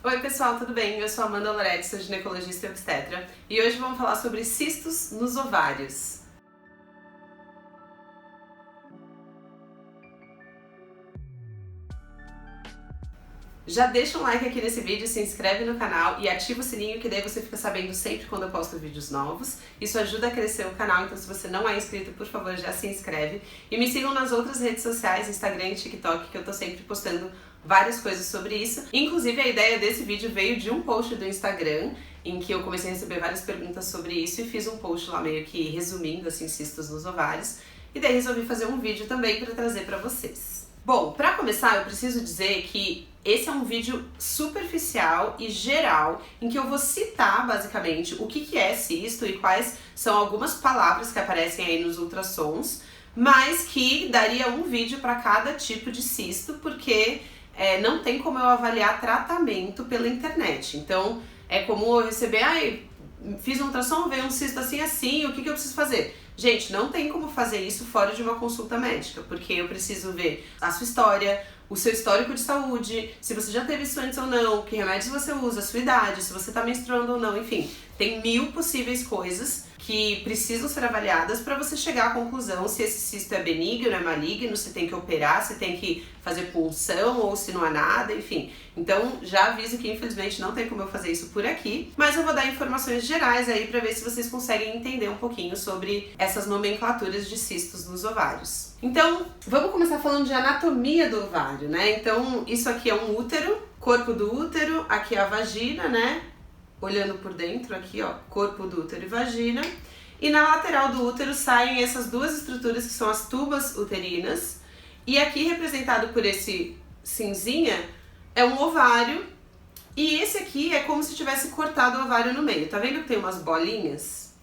Oi pessoal, tudo bem? Eu sou Amanda Loretti, sou ginecologista e obstetra e hoje vamos falar sobre cistos nos ovários. Já deixa um like aqui nesse vídeo, se inscreve no canal e ativa o sininho que daí você fica sabendo sempre quando eu posto vídeos novos. Isso ajuda a crescer o canal, então se você não é inscrito, por favor, já se inscreve. E me sigam nas outras redes sociais, Instagram e TikTok, que eu tô sempre postando várias coisas sobre isso. Inclusive a ideia desse vídeo veio de um post do Instagram, em que eu comecei a receber várias perguntas sobre isso e fiz um post lá meio que resumindo assim cistos nos ovários. E daí resolvi fazer um vídeo também para trazer para vocês. Bom, para começar eu preciso dizer que esse é um vídeo superficial e geral, em que eu vou citar basicamente o que é cisto e quais são algumas palavras que aparecem aí nos ultrassons, mas que daria um vídeo para cada tipo de cisto, porque não tem como eu avaliar tratamento pela internet. Então é comum eu receber, fiz um ultrassom, veio um cisto assim, o que eu preciso fazer? Gente, não tem como fazer isso fora de uma consulta médica, porque eu preciso ver a sua história, o seu histórico de saúde, se você já teve isso antes ou não, que remédios você usa, a sua idade, se você tá menstruando ou não, enfim. Tem 1000 possíveis coisas que precisam ser avaliadas para você chegar à conclusão se esse cisto é benigno, é maligno, se tem que operar, se tem que fazer punção ou se não há nada, enfim. Então já aviso que infelizmente não tem como eu fazer isso por aqui, mas eu vou dar informações gerais aí para ver se vocês conseguem entender um pouquinho sobre essas nomenclaturas de cistos nos ovários. Então vamos começar falando de anatomia do ovário, né? Então isso aqui é um útero, corpo do útero, aqui é a vagina, né? Olhando por dentro aqui, ó, corpo do útero e vagina. E na lateral do útero saem essas duas estruturas que são as tubas uterinas. E aqui representado por esse cinzinha é um ovário. E esse aqui é como se tivesse cortado o ovário no meio. Tá vendo que tem umas bolinhas?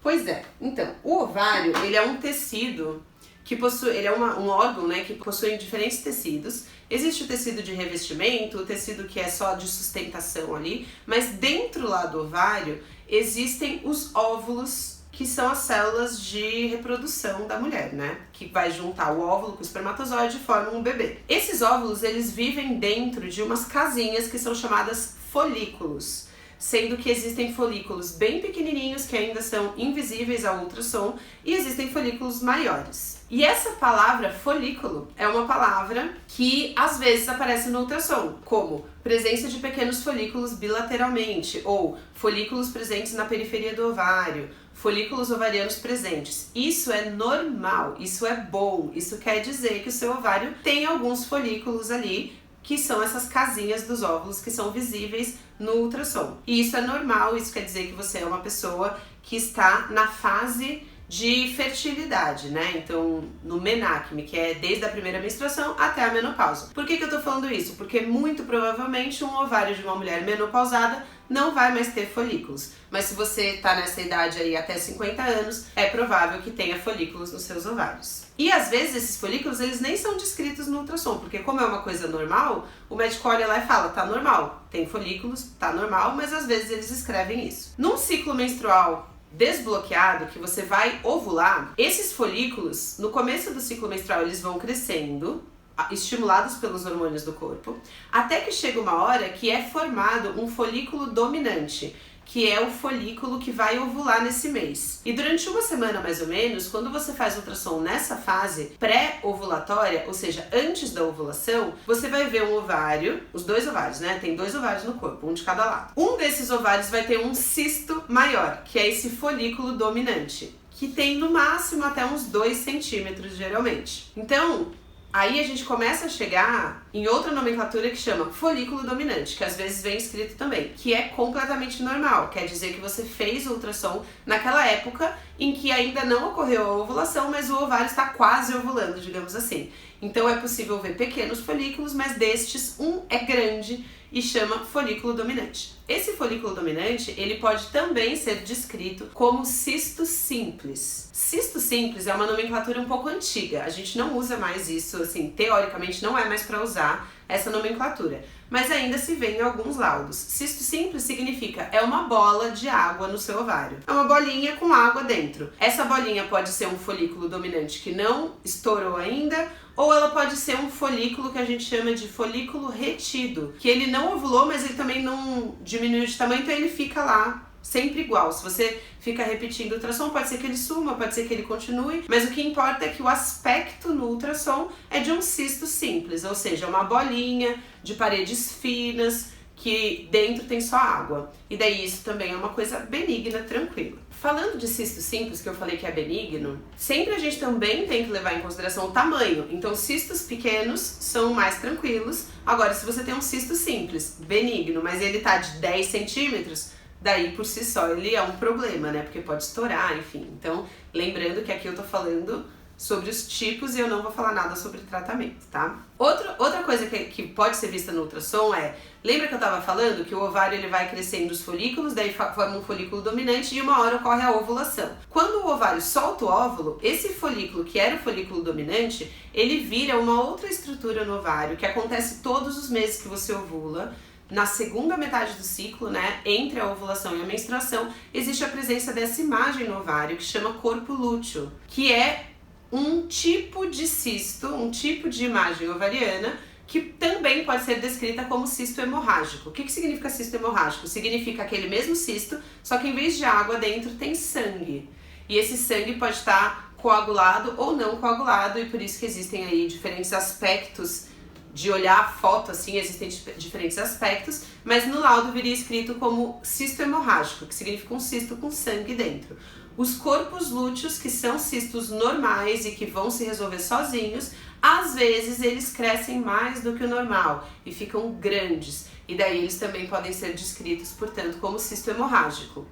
Pois é. Então, o ovário, ele é um tecido que possui, ele é um órgão, né, que possui diferentes tecidos. Existe o tecido de revestimento, o tecido que é só de sustentação ali, mas dentro lá do ovário existem os óvulos, que são as células de reprodução da mulher, né? Que vai juntar o óvulo com o espermatozoide e formam um bebê. Esses óvulos, eles vivem dentro de umas casinhas que são chamadas folículos, sendo que existem folículos bem pequenininhos que ainda são invisíveis ao ultrassom e existem folículos maiores. E essa palavra folículo é uma palavra que às vezes aparece no ultrassom, como presença de pequenos folículos bilateralmente ou folículos presentes na periferia do ovário, folículos ovarianos presentes. Isso é normal, isso é bom, isso quer dizer que o seu ovário tem alguns folículos ali, que são essas casinhas dos óvulos que são visíveis no ultrassom. E isso é normal, isso quer dizer que você é uma pessoa que está na fase de fertilidade, né? Então, no menacme, que é desde a primeira menstruação até a menopausa. Por que eu tô falando isso? Porque muito provavelmente um ovário de uma mulher menopausada não vai mais ter folículos. Mas se você tá nessa idade aí até 50 anos, é provável que tenha folículos nos seus ovários. E às vezes esses folículos, eles nem são descritos no ultrassom, porque como é uma coisa normal, o médico olha lá e fala, tá normal, tem folículos, tá normal, mas às vezes eles escrevem isso. Num ciclo menstrual desbloqueado, que você vai ovular, esses folículos, no começo do ciclo menstrual, eles vão crescendo, estimulados pelos hormônios do corpo, até que chega uma hora que é formado um folículo dominante, que é o folículo que vai ovular nesse mês. E durante uma semana mais ou menos, quando você faz ultrassom nessa fase pré-ovulatória, ou seja, antes da ovulação, você vai ver um ovário, os dois ovários, né? Tem 2 ovários no corpo, um de cada lado. Um desses ovários vai ter um cisto maior, que é esse folículo dominante, que tem no máximo até uns 2 centímetros geralmente. Então, aí a gente começa a chegar em outra nomenclatura que chama folículo dominante, que às vezes vem escrito também, que é completamente normal, quer dizer que você fez o ultrassom naquela época em que ainda não ocorreu a ovulação, mas o ovário está quase ovulando, digamos assim. Então é possível ver pequenos folículos, mas destes um é grande e chama folículo dominante. Esse folículo dominante, ele pode também ser descrito como cisto simples. Cisto simples é uma nomenclatura um pouco antiga, a gente não usa mais isso, assim, teoricamente não é mais para usar essa nomenclatura, mas ainda se vê em alguns laudos. Cisto simples significa é uma bola de água no seu ovário. É uma bolinha com água dentro. Essa bolinha pode ser um folículo dominante que não estourou ainda, ou ela pode ser um folículo que a gente chama de folículo retido, que ele não ovulou, mas ele também não diminuiu de tamanho, então ele fica lá sempre igual. Se você fica repetindo o ultrassom, pode ser que ele suma, pode ser que ele continue, mas o que importa é que o aspecto no ultrassom é de um cisto simples, ou seja, uma bolinha de paredes finas, que dentro tem só água. E daí isso também é uma coisa benigna, tranquila. Falando de cisto simples, que eu falei que é benigno, sempre a gente também tem que levar em consideração o tamanho. Então cistos pequenos são mais tranquilos. Agora, se você tem um cisto simples, benigno, mas ele tá de 10 centímetros, daí por si só ele é um problema, né? Porque pode estourar, enfim. Então, lembrando que aqui eu tô falando sobre os tipos e eu não vou falar nada sobre tratamento, tá? Outra coisa que pode ser vista no ultrassom é, lembra que eu tava falando que o ovário ele vai crescendo os folículos, daí forma um folículo dominante e uma hora ocorre a ovulação. Quando o ovário solta o óvulo, esse folículo que era o folículo dominante, ele vira uma outra estrutura no ovário, que acontece todos os meses que você ovula. Na segunda metade do ciclo, né, entre a ovulação e a menstruação, existe a presença dessa imagem no ovário que chama corpo lúteo, que é um tipo de cisto, um tipo de imagem ovariana que também pode ser descrita como cisto hemorrágico. O que significa cisto hemorrágico? Significa aquele mesmo cisto, só que em vez de água dentro tem sangue. E esse sangue pode estar coagulado ou não coagulado, e por isso que existem aí diferentes aspectos de olhar a foto, assim, existem diferentes aspectos, mas no laudo viria escrito como cisto hemorrágico, que significa um cisto com sangue dentro. Os corpos lúteos, que são cistos normais e que vão se resolver sozinhos, às vezes eles crescem mais do que o normal e ficam grandes, e daí eles também podem ser descritos, portanto, como cisto hemorrágico.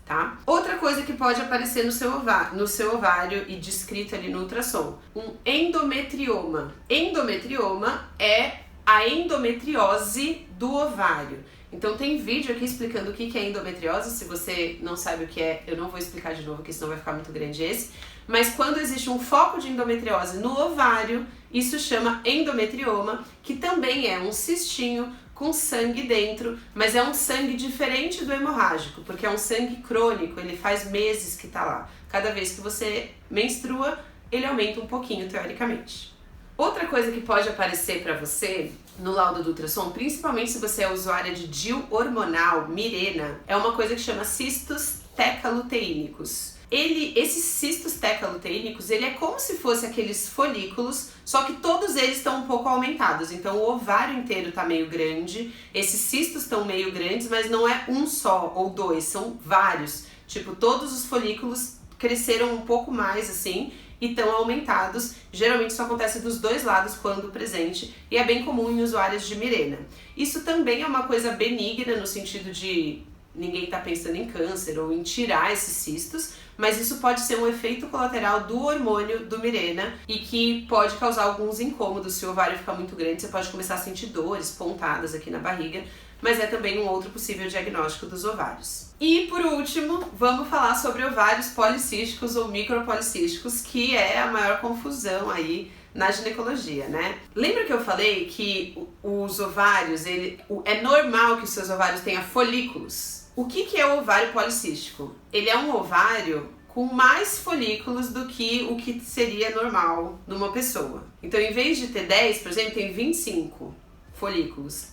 Tá? Outra coisa que pode aparecer no seu ovário e descrito ali no ultrassom, um endometrioma. Endometrioma é a endometriose do ovário. Então tem vídeo aqui explicando o que é endometriose. Se você não sabe o que é, eu não vou explicar de novo, porque senão vai ficar muito grande esse. Mas quando existe um foco de endometriose no ovário, isso chama endometrioma, que também é um cistinho com sangue dentro, mas é um sangue diferente do hemorrágico, porque é um sangue crônico, ele faz meses que tá lá. Cada vez que você menstrua, ele aumenta um pouquinho, teoricamente. Outra coisa que pode aparecer para você no laudo do ultrassom, principalmente se você é usuária de DIU hormonal, Mirena, é uma coisa que chama cistos tecaluteínicos. Esses cistos tecaluteínicos, ele é como se fosse aqueles folículos, só que todos eles estão um pouco aumentados. Então o ovário inteiro está meio grande, esses cistos estão meio grandes, mas não é um só ou dois, são vários. Tipo, todos os folículos cresceram um pouco mais assim e estão aumentados. Geralmente isso acontece dos dois lados quando presente e é bem comum em usuários de Mirena. Isso também é uma coisa benigna no sentido de ninguém está pensando em câncer ou em tirar esses cistos, mas isso pode ser um efeito colateral do hormônio do Mirena e que pode causar alguns incômodos. Se o ovário ficar muito grande, você pode começar a sentir dores, pontadas aqui na barriga, mas é também um outro possível diagnóstico dos ovários. E por último, vamos falar sobre ovários policísticos ou micropolicísticos, que é a maior confusão aí na ginecologia, né? Lembra que eu falei que os ovários, é normal que os seus ovários tenham folículos? O que é o ovário policístico? Ele é um ovário com mais folículos do que o que seria normal numa pessoa. Então, em vez de ter 10, por exemplo, tem 25 folículos.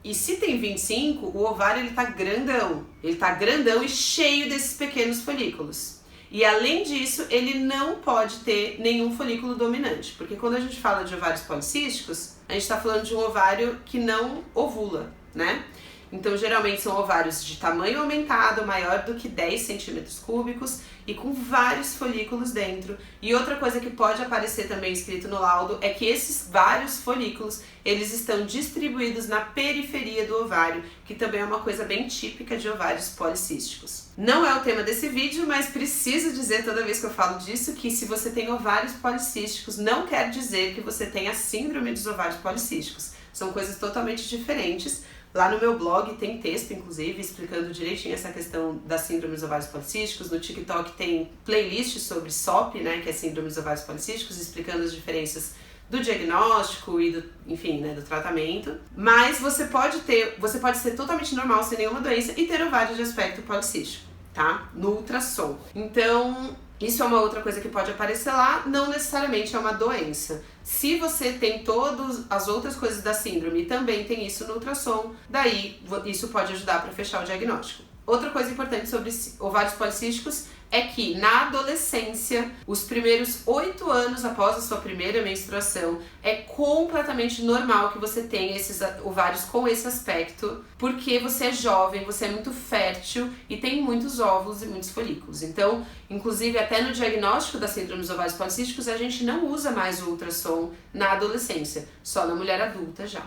E se tem 25, o ovário ele tá grandão. Ele tá grandão e cheio desses pequenos folículos. E além disso, ele não pode ter nenhum folículo dominante. Porque quando a gente fala de ovários policísticos, a gente tá falando de um ovário que não ovula, né? Então, geralmente são ovários de tamanho aumentado, maior do que 10 centímetros cúbicos e com vários folículos dentro. E outra coisa que pode aparecer também escrito no laudo é que esses vários folículos, eles estão distribuídos na periferia do ovário, que também é uma coisa bem típica de ovários policísticos. Não é o tema desse vídeo, mas preciso dizer toda vez que eu falo disso que se você tem ovários policísticos, não quer dizer que você tenha síndrome dos ovários policísticos. São coisas totalmente diferentes. Lá no meu blog tem texto, inclusive, explicando direitinho essa questão da síndrome dos ovários policísticos. No TikTok tem playlist sobre SOP, né, que é síndrome dos ovários policísticos, explicando as diferenças do diagnóstico e do, enfim, né, do tratamento. Mas você pode ser totalmente normal, sem nenhuma doença, e ter ovário de aspecto policístico, tá? No ultrassom. Então, Isso é uma outra coisa que pode aparecer lá, não necessariamente é uma doença. Se você tem todas as outras coisas da síndrome e também tem isso no ultrassom, daí isso pode ajudar para fechar o diagnóstico. Outra coisa importante sobre ovários policísticos é que na adolescência, os primeiros 8 anos após a sua primeira menstruação, é completamente normal que você tenha esses ovários com esse aspecto, porque você é jovem, você é muito fértil e tem muitos óvulos e muitos folículos. Então, inclusive até no diagnóstico da síndrome dos ovários policísticos, a gente não usa mais o ultrassom na adolescência, só na mulher adulta já.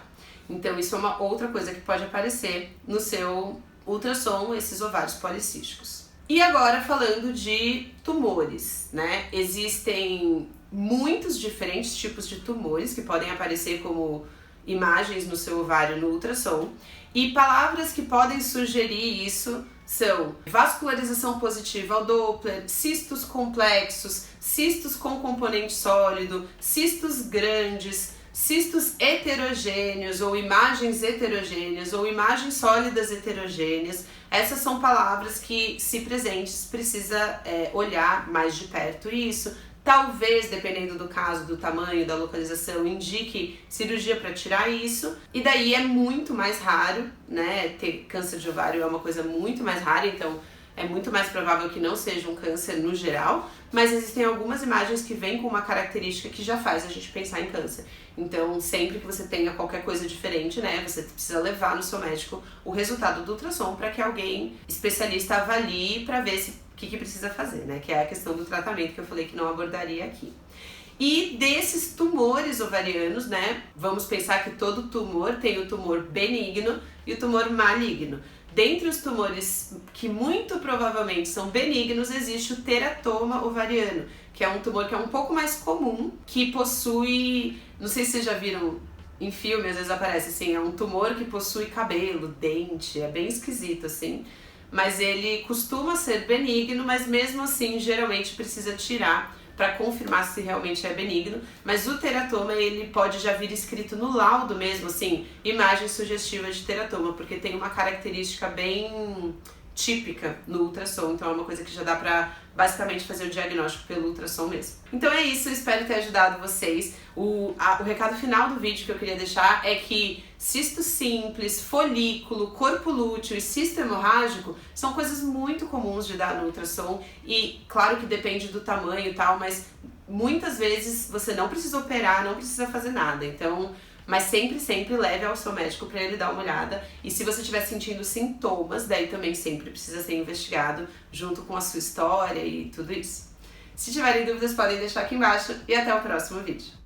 Então isso é uma outra coisa que pode aparecer no seu ultrassom, esses ovários policísticos. E agora falando de tumores, né? Existem muitos diferentes tipos de tumores que podem aparecer como imagens no seu ovário no ultrassom, e palavras que podem sugerir isso são vascularização positiva ao Doppler, cistos complexos, cistos com componente sólido, cistos grandes, cistos heterogêneos ou imagens heterogêneas ou imagens sólidas heterogêneas. Essas são palavras que, se presentes, precisa olhar mais de perto isso. Talvez, dependendo do caso, do tamanho, da localização, indique cirurgia para tirar isso. E daí é muito mais raro, né? Ter câncer de ovário é uma coisa muito mais rara, então é muito mais provável que não seja um câncer no geral, mas existem algumas imagens que vêm com uma característica que já faz a gente pensar em câncer. Então, sempre que você tenha qualquer coisa diferente, né, você precisa levar no seu médico o resultado do ultrassom para que alguém especialista avalie para ver o que precisa fazer, né, que é a questão do tratamento que eu falei que não abordaria aqui. E desses tumores ovarianos, né, vamos pensar que todo tumor tem o tumor benigno e o tumor maligno. Dentre os tumores que muito provavelmente são benignos, existe o teratoma ovariano, que é um tumor que é um pouco mais comum, que possui, não sei se vocês já viram em filme, às vezes aparece assim, é um tumor que possui cabelo, dente, é bem esquisito assim, mas ele costuma ser benigno, mas mesmo assim geralmente precisa tirar para confirmar se realmente é benigno, mas o teratoma ele pode já vir escrito no laudo mesmo, assim, imagem sugestiva de teratoma, porque tem uma característica bem típica no ultrassom, então é uma coisa que já dá pra basicamente fazer o diagnóstico pelo ultrassom mesmo. Então é isso, espero ter ajudado vocês. O recado final do vídeo que eu queria deixar é que cisto simples, folículo, corpo lúteo e cisto hemorrágico são coisas muito comuns de dar no ultrassom e claro que depende do tamanho e tal, mas muitas vezes você não precisa operar, não precisa fazer nada, então mas sempre leve ao seu médico para ele dar uma olhada. E se você estiver sentindo sintomas, daí também sempre precisa ser investigado junto com a sua história e tudo isso. Se tiverem dúvidas, podem deixar aqui embaixo e até o próximo vídeo.